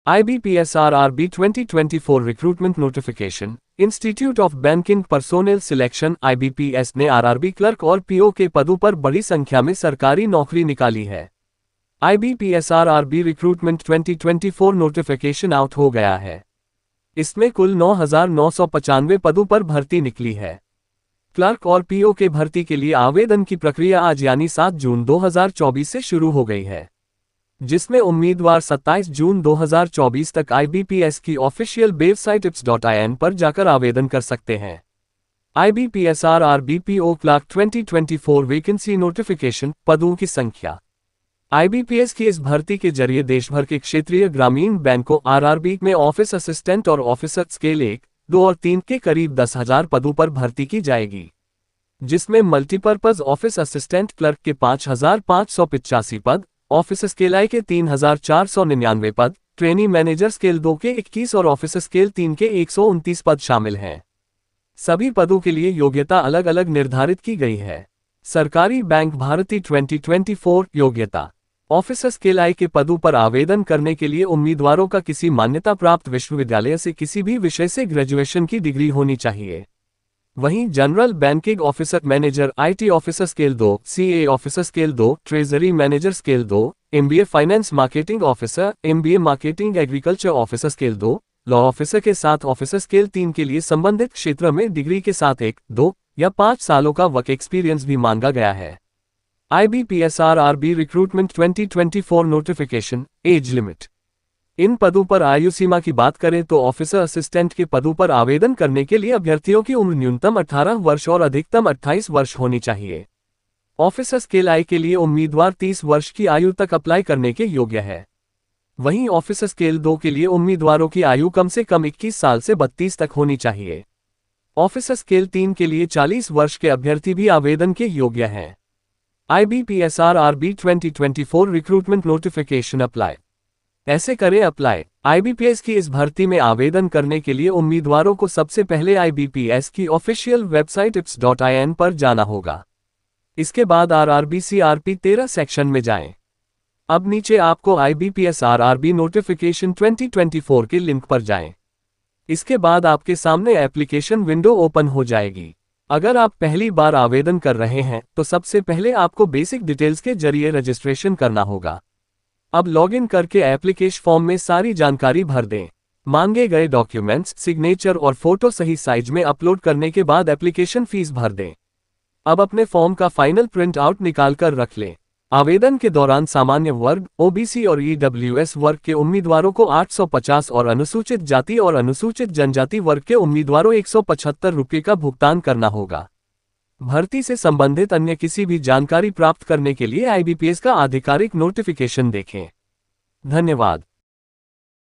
IBPS-RRB 2024 recruitment notification. Institute of banking personnel selection IBPS ने RRB clerk और PO के पदों पर बड़ी संख्या में सरकारी नौकरी निकाली है। IBPS-RRB रिक्रूटमेंट 2024 नोटिफिकेशन आउट हो गया है। इसमें कुल 9,995 पदों पर भर्ती निकली है। क्लर्क और PO के भर्ती के लिए आवेदन की प्रक्रिया आज यानी 7 जून 2024 से शुरू हो गई है, जिसमें उम्मीदवार 27 जून 2024 तक IBPS की ऑफिशियल वेबसाइट ips.in पर जाकर आवेदन कर सकते हैं। IBPS-RRB PO clerk 2024 vacancy notification. पदों की संख्या। IBPS की इस भर्ती के जरिए देशभर के क्षेत्रीय ग्रामीण बैंकों RRB में ऑफिस असिस्टेंट और ऑफिसर स्केल 1, 2 और 3 के करीब 10,000 पदों पर भर्ती की जाएगी, जिसमें मल्टीपर्पज ऑफिस असिस्टेंट क्लर्क के 5,585 पद, ऑफिस स्केल I के 3,499 पद, ट्रेनी मैनेजर स्केल 2 के 21 और ऑफिस स्केल 3 के 129 पद शामिल हैं। सभी पदों के लिए योग्यता अलग अलग निर्धारित की गई है। सरकारी बैंक भारती 2024 योग्यता। ऑफिस स्केल I के पदों पर आवेदन करने के लिए उम्मीदवारों का किसी मान्यता प्राप्त विश्वविद्यालय से किसी भी विषय से ग्रेजुएशन की डिग्री होनी चाहिए। वहीं general banking officer manager IT officer scale 2, CA officer scale 2, treasury manager scale 2, MBA finance marketing officer, MBA marketing agriculture officer scale 2, law officer के साथ ऑफिसर स्केल 3 के लिए संबंधित क्षेत्र में डिग्री के साथ 1, 2 या 5 सालों का वर्क एक्सपीरियंस भी मांगा गया है। IBPS-RRB recruitment 2024 notification. Age limit. इन पदों पर आयु सीमा की बात करें तो ऑफिसर असिस्टेंट के पदों पर आवेदन करने के लिए अभ्यर्थियों की उम्र न्यूनतम 18 वर्ष और अधिकतम 28 वर्ष होनी चाहिए। ऑफिसर स्केल I के लिए उम्मीदवार 30 वर्ष की आयु तक अप्लाई करने के योग्य है। वहीं ऑफिसर स्केल 2 के लिए उम्मीदवारों की आयु कम से कम 21 साल से 32 तक होनी चाहिए। ऑफिसर स्केल 3 के लिए 40 वर्ष के अभ्यर्थी भी आवेदन के योग्य हैं। IBPS-RRB 2024 recruitment notification apply. ऐसे करें अप्लाई। IBPS की इस भर्ती में आवेदन करने के लिए उम्मीदवारों को सबसे पहले IBPS की ऑफिशियल वेबसाइट ips.in पर जाना होगा। इसके बाद RRB CRP 13 सेक्शन में जाएं। अब नीचे आपको IBPS-RRB नोटिफिकेशन 2024 के लिंक पर जाएं। इसके बाद आपके सामने एप्लीकेशन विंडो ओपन हो जाएगी। अगर आप पहली बार आवेदन कर रहे हैं तो सबसे पहले आपको बेसिक डिटेल्स के जरिए रजिस्ट्रेशन करना होगा। अब लॉगिन करके एप्लीकेशन फॉर्म में सारी जानकारी भर दें। मांगे गए डॉक्यूमेंट्स, सिग्नेचर और फोटो सही साइज में अपलोड करने के बाद एप्लीकेशन फीस भर दें। अब अपने फॉर्म का फाइनल प्रिंट आउट निकाल कर रख लें। आवेदन के दौरान सामान्य वर्ग, OBC और EWS वर्ग के उम्मीदवारों को 850 और अनुसूचित जाति और अनुसूचित जनजाति वर्ग के उम्मीदवारों 175 रुपये का भुगतान करना होगा। भर्ती से संबंधित अन्य किसी भी जानकारी प्राप्त करने के लिए IBPS का आधिकारिक नोटिफिकेशन देखें। धन्यवाद।